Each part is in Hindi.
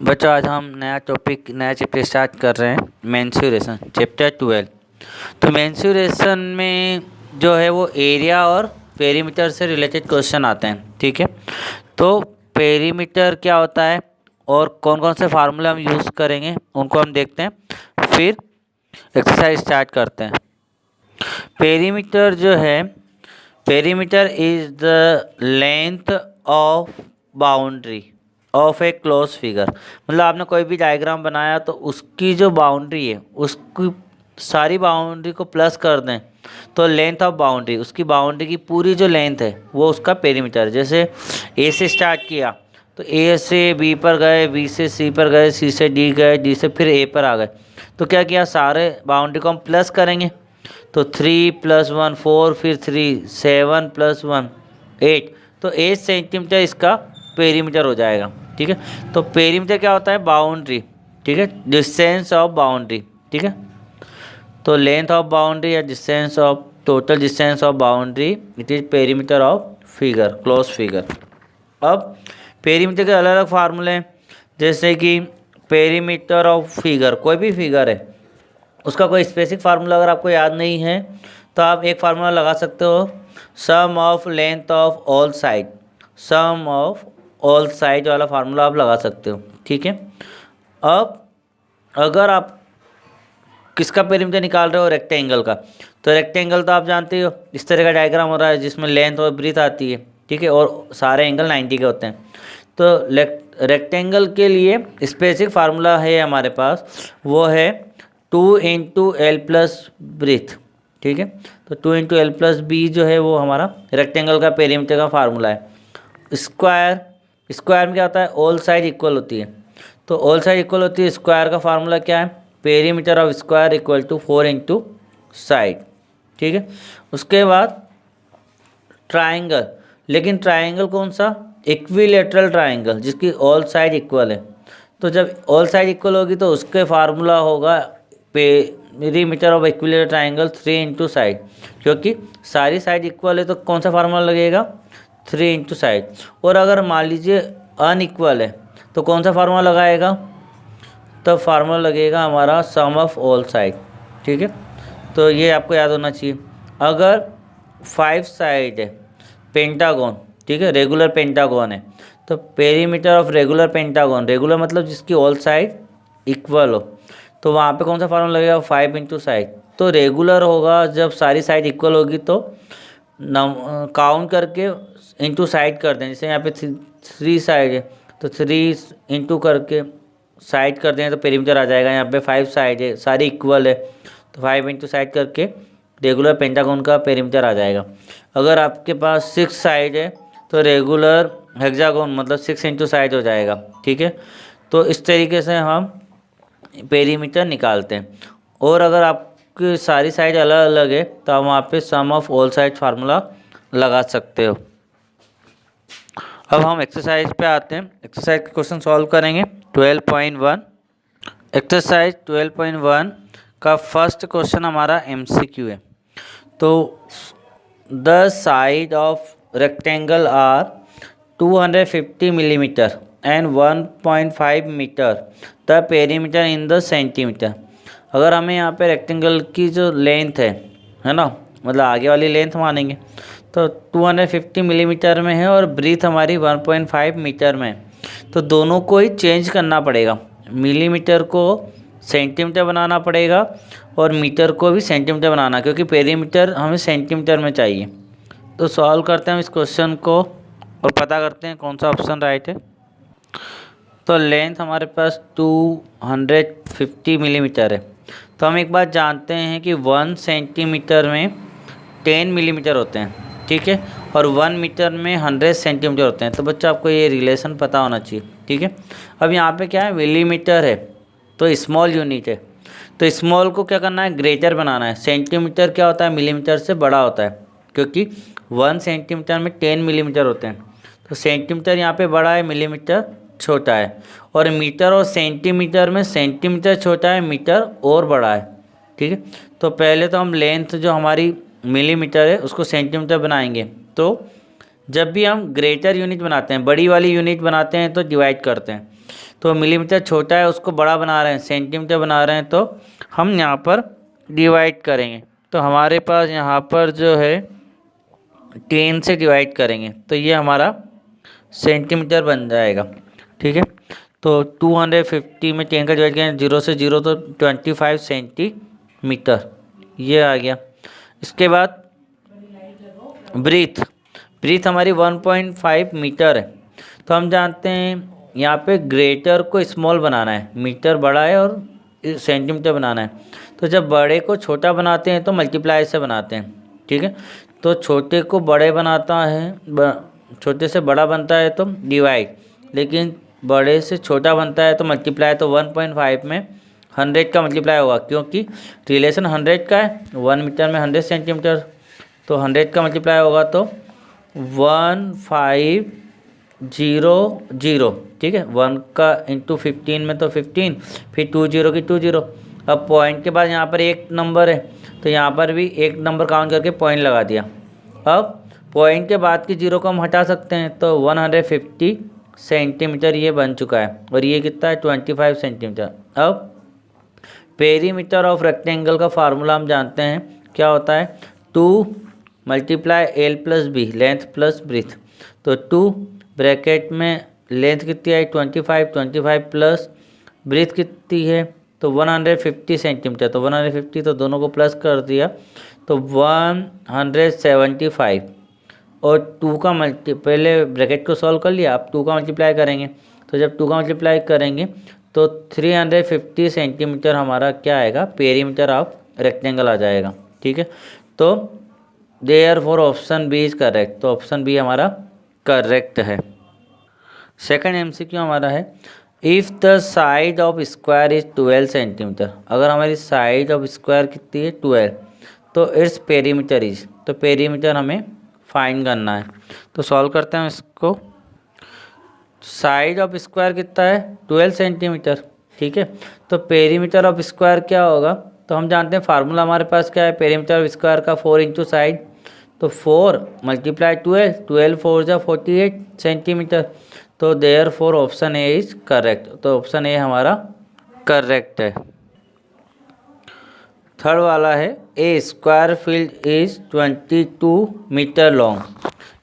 बच्चों आज हम नया टॉपिक नया चैप्टर स्टार्ट कर रहे हैं मेंसुरेशन चैप्टर 12। तो मेंसुरेशन में जो है वो एरिया और पेरीमीटर से रिलेटेड क्वेश्चन आते हैं। ठीक है, तो पेरीमीटर क्या होता है और कौन कौन से फार्मूले हम यूज़ करेंगे उनको हम देखते हैं, फिर एक्सरसाइज स्टार्ट करते हैं। पेरीमीटर जो है, perimeter is the length of boundary of A close figure. मतलब आपने कोई भी डायग्राम बनाया तो उसकी जो बाउंड्री है उसकी सारी बाउंड्री को प्लस कर दें तो लेंथ ऑफ बाउंड्री, उसकी बाउंड्री की पूरी जो लेंथ है वो उसका पेरीमीटर है। जैसे ए से स्टार्ट किया तो ए से बी पर गए, बी से सी पर गए, सी से डी गए, डी से फिर ए पर आ गए। तो क्या किया, सारे बाउंड्री को हम प्लस करेंगे तो 3 + 1 4, फिर 3 7 + 1 8, तो 8 सेंटीमीटर इसका पेरीमीटर हो जाएगा। ठीक है, तो पेरीमीटर क्या होता है, बाउंड्री। ठीक है, डिस्टेंस ऑफ बाउंड्री। ठीक है, तो लेंथ ऑफ बाउंड्री या distance of total distance of boundary, it is perimeter of figure, close figure. अब पेरीमीटर के अलग अलग फार्मूले हैं, जैसे कि पेरीमीटर ऑफ फिगर, कोई भी फिगर है उसका कोई स्पेसिफिक फार्मूला अगर आपको याद नहीं है तो आप एक फार्मूला लगा सकते हो, sum of length of all side, sum of all side वाला फार्मूला आप लगा सकते हो। ठीक है, अब अगर आप किसका पेरीमीटर निकाल रहे हो, रेक्टेंगल का, तो रेक्टेंगल तो आप जानते हो इस तरह का डायग्राम हो रहा है जिसमें लेंथ और ब्रीथ आती है। ठीक है, और सारे एंगल 90 के होते हैं। तो रेक्टेंगल के लिए स्पेसिफिक फार्मूला है हमारे पास, वो है 2 × L + ब्रीथ। ठीक है, तो 2 × L + b जो है वो हमारा रेक्टेंगल का पेरीमीटर का फार्मूला है। स्क्वायर, स्क्वायर में क्या होता है, ऑल साइड इक्वल होती है, तो ऑल साइड इक्वल होती है, स्क्वायर का फार्मूला क्या है, perimeter of square equal to 4 × side. ठीक है, उसके बाद ट्राइंगल, लेकिन ट्राइंगल कौन सा, इक्विलेटरल ट्राइंगल जिसकी ऑल साइड इक्वल है। तो जब ऑल साइड इक्वल होगी तो उसके फार्मूला होगा perimeter of equilateral triangle 3 × side, क्योंकि सारी साइड इक्वल है तो कौन सा फार्मूला लगेगा, 3 × साइड। और अगर मान लीजिए अनइक्वल है तो कौन सा फार्मूला लगाएगा, तो फार्मूला लगेगा हमारा सम ऑफ ऑल साइड। ठीक है, तो ये आपको याद होना चाहिए। अगर 5 साइड है पेंटागन, ठीक है, रेगुलर पेंटागन है, तो perimeter of regular pentagon, regular मतलब जिसकी ऑल साइड इक्वल हो, तो वहाँ पे कौन सा फार्मूला लगेगा, 5 × साइड। तो रेगुलर होगा जब सारी साइड इक्वल होगी तो काउंट करके इंटू साइड कर दें। जैसे यहाँ पे 3 साइड है तो 3 इंटू करके साइड कर दें तो पेरीमीटर आ जाएगा। यहाँ पे 5 साइड है, सारी इक्वल है, तो 5 × साइड करके रेगुलर पेंटागन का पेरीमीटर आ जाएगा। अगर आपके पास 6 साइड है तो रेगुलर हेक्सागोन मतलब 6 × साइड हो जाएगा। ठीक है, तो इस तरीके से हम पेरीमीटर निकालते हैं। और अगर आपकी सारी साइड अलग अलग है तो आप वहाँ पे सम ऑफ ऑल साइड फार्मूला लगा सकते हो। अब हम एक्सरसाइज पे आते हैं, एक्सरसाइज के क्वेश्चन सॉल्व करेंगे। 12.1 एक्सरसाइज 12.1 का फर्स्ट क्वेश्चन हमारा MCQ है। तो the side of rectangle are 250 millimetre and 1.5 metre, the perimeter in the centimetre. अगर हमें यहाँ पे रेक्टेंगल की जो लेंथ है ना, मतलब आगे वाली लेंथ मानेंगे तो 250 मिलीमीटर में है और ब्रीथ हमारी 1.5 मीटर में है, तो दोनों को ही चेंज करना पड़ेगा। मिलीमीटर को सेंटीमीटर बनाना पड़ेगा और मीटर को भी सेंटीमीटर बनाना, क्योंकि पेरीमीटर हमें सेंटीमीटर में चाहिए। तो सॉल्व करते हैं हम इस क्वेश्चन को और पता करते हैं कौन सा ऑप्शन राइट है। तो लेंथ हमारे पास 250 मिलीमीटर है, तो हम एक बात जानते हैं कि 1 सेंटीमीटर में 10 मिलीमीटर होते हैं। ठीक है, और 1 मीटर में 100 सेंटीमीटर होते हैं। तो बच्चों आपको ये रिलेशन पता होना चाहिए। ठीक है, अब यहाँ पे क्या है, मिलीमीटर है तो स्मॉल यूनिट है, तो स्मॉल को क्या करना है, ग्रेटर बनाना है। सेंटीमीटर क्या होता है, मिलीमीटर से बड़ा होता है, क्योंकि 1 सेंटीमीटर में 10 मिलीमीटर होते हैं, तो सेंटीमीटर यहाँ पे बड़ा है, मिलीमीटर छोटा है। और मीटर और सेंटीमीटर में सेंटीमीटर छोटा है, मीटर और बड़ा है। ठीक है, तो पहले तो हम लेंथ जो हमारी मिलीमीटर है उसको सेंटीमीटर बनाएंगे। तो जब भी हम ग्रेटर यूनिट बनाते हैं, बड़ी वाली यूनिट बनाते हैं तो डिवाइड करते हैं, तो मिलीमीटर छोटा है उसको बड़ा बना रहे हैं, सेंटीमीटर बना रहे हैं, तो हम यहाँ पर डिवाइड करेंगे। तो हमारे पास यहाँ पर जो है 10 से डिवाइड करेंगे तो ये हमारा सेंटीमीटर बन जाएगा। ठीक है, तो 250 में 10 का डिवाइड करें, 0 से 0 तो 25 सेंटीमीटर ये आ गया। इसके बाद ब्रीथ हमारी 1.5 मीटर है। तो हम जानते हैं यहाँ पे ग्रेटर को स्मॉल बनाना है, मीटर बड़ा है और सेंटीमीटर बनाना है। तो जब बड़े को छोटा बनाते हैं तो मल्टीप्लाई से बनाते हैं। ठीक है, तो छोटे को बड़े बनाता है, छोटे से बड़ा बनता है तो डिवाइड, लेकिन बड़े से छोटा बनता है तो मल्टीप्लाई। तो 1.5 में 100 का मल्टीप्लाई होगा, क्योंकि रिलेशन 100 का है, 1 मीटर में 100 सेंटीमीटर, तो 100 का मल्टीप्लाई होगा तो 1500। ठीक है, 1 का इंटू 15 में तो 15, फिर 20 की 20। अब पॉइंट के बाद यहाँ पर एक नंबर है तो यहाँ पर भी एक नंबर काउंट करके पॉइंट लगा दिया। अब पॉइंट के बाद की 0 को हम हटा सकते हैं, तो 150 सेंटीमीटर ये बन चुका है, और ये कितना है 25 सेंटीमीटर। अब पेरीमीटर ऑफ रेक्टेंगल का फार्मूला हम जानते हैं, क्या होता है 2 multiply L plus B, length plus breadth. तो 2 ब्रैकेट में लेंथ कितनी आई 25 प्लस ब्रीथ कितनी है तो 150 सेंटीमीटर। तो 150 तो दोनों को प्लस कर दिया तो 175, और 2 का पहले ब्रैकेट को सॉल्व कर लिया, अब 2 का मल्टीप्लाई करेंगे। तो जब 2 का मल्टीप्लाई करेंगे तो 350 सेंटीमीटर हमारा क्या आएगा, पेरीमीटर ऑफ रेक्टेंगल आ जाएगा। ठीक है, तो therefore option B is correct, तो ऑप्शन बी हमारा करेक्ट है। सेकंड एमसीक्यू हमारा है, if the side of square is 12 centimetre. अगर हमारी साइड ऑफ स्क्वायर कितनी है 12, तो इट्स पेरीमीटर इज, तो पेरीमीटर हमें फाइंड करना है। तो सॉल्व करते हैं इसको। साइड ऑफ स्क्वायर कितना है 12 सेंटीमीटर। ठीक है, तो पेरीमीटर ऑफ स्क्वायर क्या होगा, तो हम जानते हैं फार्मूला हमारे पास क्या है पेरीमीटर ऑफ स्क्वायर का, 4 इंटू साइड। तो 4 मल्टीप्लाई 12 4 जा 48 सेंटीमीटर। तो therefore option A is correct, तो ऑप्शन ए हमारा करेक्ट है। थर्ड वाला है, a square field is 22 metre long.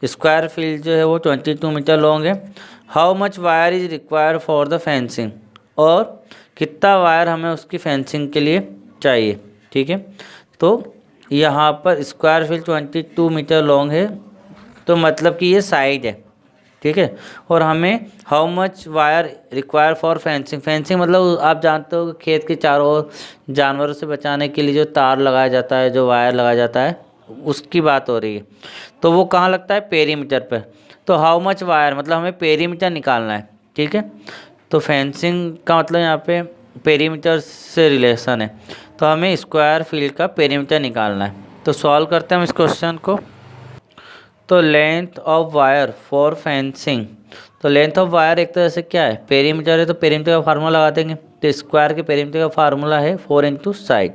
Square field जो है वो 22 मीटर लॉन्ग है। How much wire is required for the fencing, और कितना वायर हमें उसकी फेंसिंग के लिए चाहिए। ठीक है, तो यहाँ पर स्क्वायर फील्ड 22 मीटर लॉन्ग है, तो मतलब कि ये साइड है। ठीक है, और हमें how much wire require for fencing, fencing मतलब आप जानते हो खेत के चारों ओर जानवरों से बचाने के लिए जो तार लगाया जाता है, जो वायर लगाया जाता है, उसकी बात हो रही है। तो वो कहाँ लगता है पेरीमीटर पे। तो हाउ मच वायर मतलब हमें पेरीमीटर निकालना है। ठीक है, तो फेंसिंग का मतलब यहाँ पे पेरीमीटर से रिलेशन है, तो हमें स्क्वायर फील्ड का पेरीमीटर निकालना है। तो सॉल्व करते हैं हम इस क्वेश्चन को। तो length of wire for fencing, तो लेंथ ऑफ वायर एक तरह से क्या है पेरीमीटर है, तो पेरीमीटर का फार्मूला लगा देंगे। तो स्क्वायर के पेरीमीटर का फार्मूला है 4 इंटू साइड,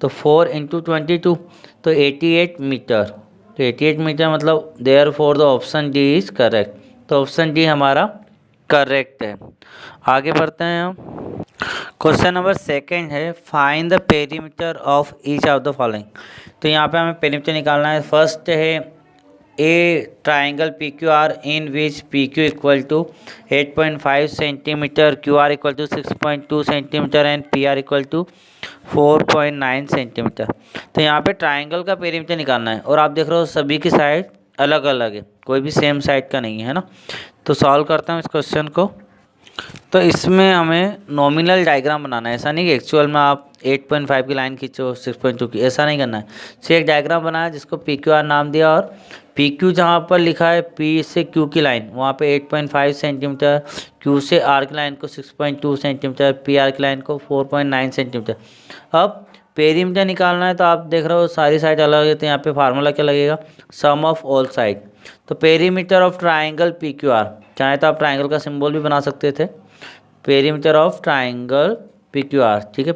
तो 4 इंटू 22 तो 88 मीटर। तो 88 मीटर मतलब therefore the option D is correct, तो ऑप्शन डी हमारा करेक्ट है। आगे बढ़ते हैं हम। क्वेश्चन नंबर सेकंड है, find the perimeter of each of the following. तो यहाँ पे हमें पेरीमीटर निकालना है। फर्स्ट है a triangle P Q R in which P Q equal to 8.5 centimetre, Q R equal to 6.2 centimetre and P R equal to 4.9 centimetre. तो यहाँ पे ट्राइंगल का पेरीमीटर निकालना है, और आप देख रहे हो सभी की साइड अलग अलग है, कोई भी सेम साइड का नहीं है ना। तो सॉल्व करता हूँ इस क्वेश्चन को। तो इसमें हमें नॉमिनल डायग्राम बनाना है, ऐसा नहीं कि एक्चुअल में आप 8.5 की लाइन खींचो 6.2 की, ऐसा नहीं करना है। सिर्फ एक डायग्राम बनाया जिसको पी क्यू आर नाम दिया, और पी क्यू जहाँ पर लिखा है पी से क्यू की लाइन वहाँ पे 8.5 सेंटीमीटर, क्यू से आर की लाइन को 6.2 सेंटीमीटर, पी आर की लाइन को 4.9 सेंटीमीटर। अब पेरीमीटर निकालना है, तो आप देख रहे हो सारी साइड अलग है, तो यहाँ पे फार्मूला क्या लगेगा सम ऑफ ऑल साइड। तो perimeter of triangle P Q are, चाहे तो आप ट्राइंगल का सिंबल भी बना सकते थे, perimeter of triangle P Q are. ठीक है,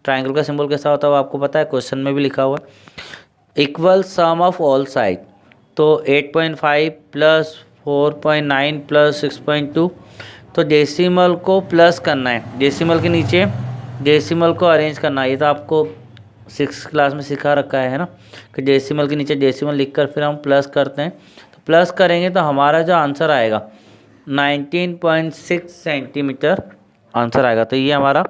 ट्राइंगल का सिंबल कैसा होता है वो आपको पता है, क्वेश्चन में भी लिखा हुआ है, equal some of all side. तो 8.5 प्लस 4.9 प्लस 6.2 तो डेसिमल को प्लस करना है, डेसिमल के नीचे डेसिमल को अरेंज करना है। ये तो आपको 6th क्लास में सिखा रखा है ना, कि डेसिमल के नीचे डेसिमल लिखकर फिर हम प्लस करते हैं। तो प्लस करेंगे तो हमारा जो आंसर आएगा 19.6 सेंटीमीटर आंसर आएगा। तो ये हमारा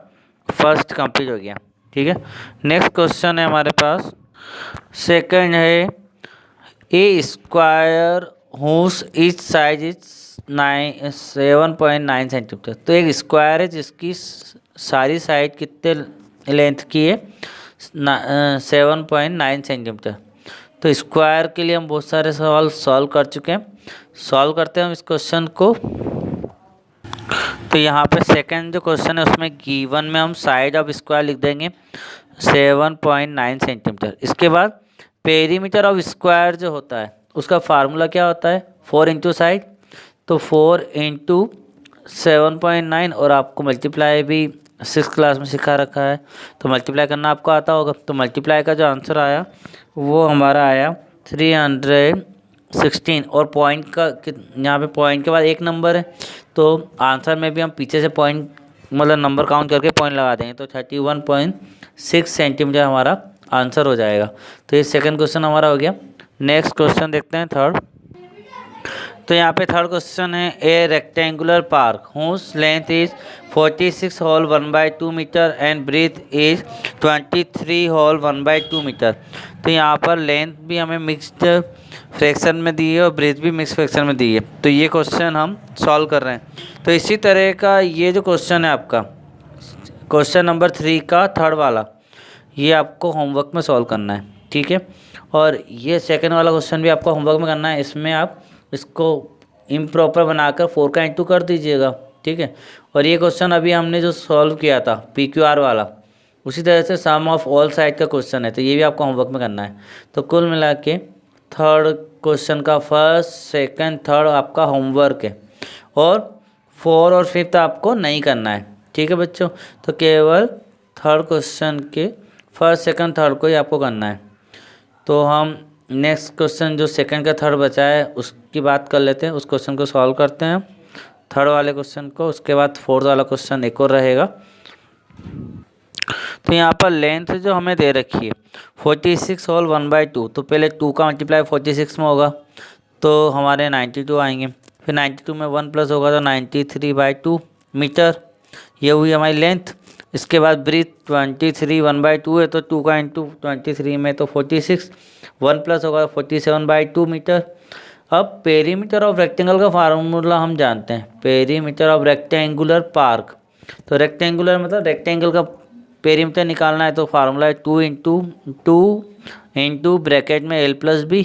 फर्स्ट कंप्लीट हो गया। ठीक है, नेक्स्ट क्वेश्चन है हमारे पास, सेकंड है a square whose each size is 7.9 centimetre. तो एक स्क्वायर है जिसकी सारी साइड कितने लेंथ की है, 7.9 सेंटीमीटर। तो स्क्वायर के लिए हम बहुत सारे सवाल सॉल्व कर चुके हैं। सॉल्व करते हैं हम इस क्वेश्चन को। तो यहाँ पे सेकंड जो क्वेश्चन है उसमें गिवन में हम साइड ऑफ स्क्वायर लिख देंगे 7.9 सेंटीमीटर। इसके बाद पेरीमीटर ऑफ स्क्वायर जो होता है उसका फार्मूला क्या होता है, 4 इंटू साइड। तो 4 इंटू 7.9 और आपको मल्टीप्लाई भी 6th क्लास में सिखा रखा है, तो मल्टीप्लाई करना आपको आता होगा। तो मल्टीप्लाई का जो आंसर आया वो हमारा आया 316। और पॉइंट का यहाँ पे पॉइंट के बाद एक नंबर है, तो आंसर में भी हम पीछे से पॉइंट मतलब नंबर काउंट करके पॉइंट लगा देंगे। तो 31.6 सेंटीमीटर हमारा आंसर हो जाएगा। तो ये सेकंड क्वेश्चन हमारा हो गया। नेक्स्ट क्वेश्चन देखते हैं थर्ड। तो यहाँ पे थर्ड क्वेश्चन है a rectangular park whose length is 46 whole 1/2 metre and breadth is 23 whole 1/2 metre. तो यहाँ पर लेंथ भी हमें मिक्स्ड फ्रैक्शन में दी है और ब्रीथ भी मिक्स फ्रैक्शन में दी है। तो ये क्वेश्चन हम सॉल्व कर रहे हैं। तो इसी तरह का ये जो क्वेश्चन है आपका क्वेश्चन नंबर 3 का थर्ड वाला, ये आपको होमवर्क में सॉल्व करना है। ठीक है, और ये सेकंड वाला क्वेश्चन भी आपको होमवर्क में करना है। इसमें आप इसको इम्प्रॉपर बनाकर 4 का इंटू कर दीजिएगा। ठीक है, और ये क्वेश्चन अभी हमने जो सॉल्व किया था PQR वाला, उसी तरह से सम ऑफ ऑल साइड का क्वेश्चन है। तो ये भी आपको होमवर्क में करना है। तो कुल मिला के थर्ड क्वेश्चन का फर्स्ट सेकंड थर्ड आपका होमवर्क है, और 4 और 5th आपको नहीं करना है। ठीक है बच्चों, तो केवल थर्ड क्वेश्चन के फर्स्ट सेकंड थर्ड को ही आपको करना है। तो हम नेक्स्ट क्वेश्चन जो सेकंड का थर्ड बचा है उसकी बात कर लेते हैं, उस क्वेश्चन को सॉल्व करते हैं थर्ड वाले क्वेश्चन को। उसके बाद फोर्थ वाला क्वेश्चन एक और रहेगा। तो यहाँ पर लेंथ जो हमें दे रखी है 46 होल 1/2। तो पहले 2 का मल्टीप्लाई 46 में होगा तो हमारे 92 आएंगे। फिर 92 में 1 प्लस होगा तो 93/2 मीटर, ये हुई हमारी लेंथ। इसके बाद ब्रीथ 23 1/2 है, तो 2 का इंटू 23 में तो 46, 1 प्लस होगा 47/2 मीटर। अब पेरीमीटर ऑफ रेक्टेंगल का फार्मूला हम जानते हैं, पेरीमीटर ऑफ रेक्टेंगुलर पार्क। तो रेक्टेंगुलर मतलब रेक्टेंगल का पेरीमीटर निकालना है, तो फार्मूला है 2 इंटू ब्रैकेट में L+B।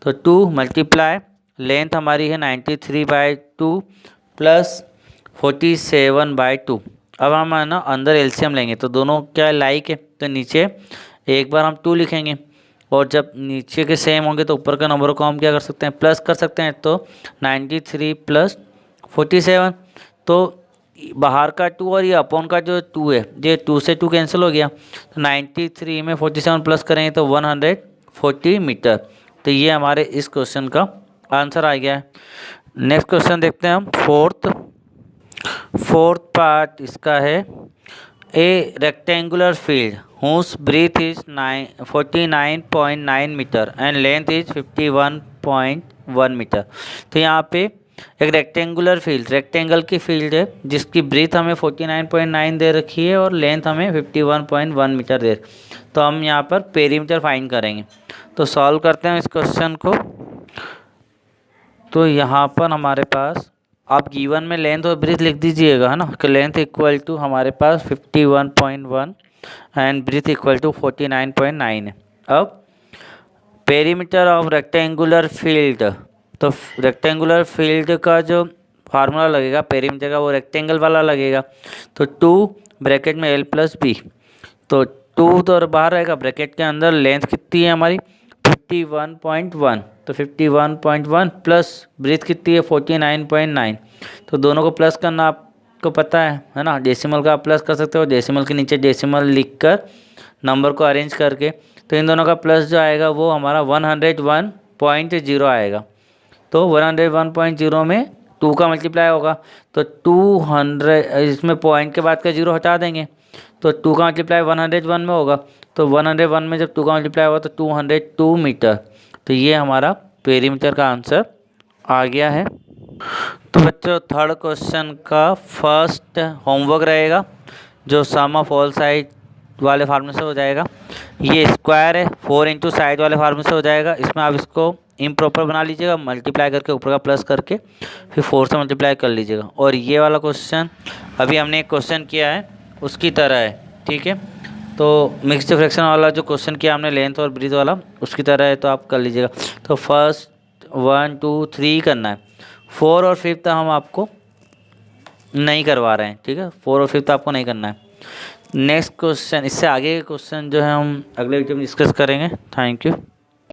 तो 2 मल्टीप्लाई लेंथ हमारी है 93/2 प्लस 47/2। अब हम है ना अंदर एलसीएम लेंगे, तो दोनों क्या लाइक है, तो नीचे एक बार हम 2 लिखेंगे, और जब नीचे के सेम होंगे तो ऊपर के नंबर को हम क्या कर सकते हैं, प्लस कर सकते हैं। तो 93 प्लस 47, तो बाहर का 2 और ये अपॉन का जो 2 है, ये 2 से 2 कैंसिल हो गया। तो 93 में 47 प्लस करेंगे तो 140 मीटर। तो ये हमारे इस क्वेश्चन का आंसर आ गया है। नेक्स्ट क्वेश्चन देखते हैं हम फोर्थ पार्ट इसका है a rectangular field whose breadth is 49.9 metre and length is 51.1 metre. तो यहाँ पे एक रेक्टेंगुलर फील्ड, रेक्टेंगल की फील्ड है जिसकी ब्रीथ हमें 49.9 दे रखी है और लेंथ हमें 51.1 मीटर दे। तो हम यहाँ पर पेरीमीटर फाइंड करेंगे। तो सॉल्व करते हैं इस क्वेश्चन को। तो यहाँ पर हमारे पास आप गिवन में लेंथ और ब्रीथ लिख दीजिएगा, है ना, कि लेंथ इक्वल टू हमारे पास 51.1 एंड ब्रीथ इक्वल टू 49.9 है। अब पेरीमीटर ऑफ रेक्टेंगुलर फील्ड, तो रेक्टेंगुलर फील्ड का जो फार्मूला लगेगा पेरीमीटर का वो रेक्टेंगल वाला लगेगा। तो 2 ब्रैकेट में L+B, तो 2 तो बाहर रहेगा, ब्रैकेट के अंदर लेंथ कितनी है हमारी 51.1, तो 51.1 प्लस ब्रीथ कितनी है 49.9। तो दोनों को प्लस करना आपको पता है ना, डेसिमल का आप प्लस कर सकते हो, डेसिमल के नीचे डेसिमल लिखकर नंबर को अरेंज करके। तो इन दोनों का प्लस जो आएगा वो हमारा 101.0 आएगा। तो 101.0 में 2 का मल्टीप्लाई होगा तो 200, इसमें पॉइंट के बाद का 0 हटा देंगे तो 2 का मल्टीप्लाई 101 में होगा। तो 101 में जब 2 का मल्टीप्लाई होगा तो 202 मीटर। तो ये हमारा पेरीमीटर का आंसर आ गया है। तो बच्चों थर्ड क्वेश्चन का फर्स्ट होमवर्क रहेगा जो सम ऑफ ऑल साइड वाले फार्मूले से हो जाएगा। ये स्क्वायर है 4 इंटू साइड वाले फार्मूले से हो जाएगा। इसमें आप इसको इम्प्रॉपर बना लीजिएगा, मल्टीप्लाई करके ऊपर का प्लस करके फिर 4 से मल्टीप्लाई कर लीजिएगा। और ये वाला क्वेश्चन अभी हमने एक क्वेश्चन किया है उसकी तरह है, ठीक है। तो मिक्स्ड फ्रैक्शन वाला जो क्वेश्चन किया हमने लेंथ और ब्रीथ वाला उसकी तरह है, तो आप कर लीजिएगा। तो फर्स्ट 1 2 3 करना है, 4 और 5 हम आपको नहीं करवा रहे हैं, ठीक है। 4 और 5 आपको नहीं करना है। नेक्स्ट क्वेश्चन, इससे आगे के क्वेश्चन जो है हम अगले वीडियो में डिस्कस करेंगे। Thank you.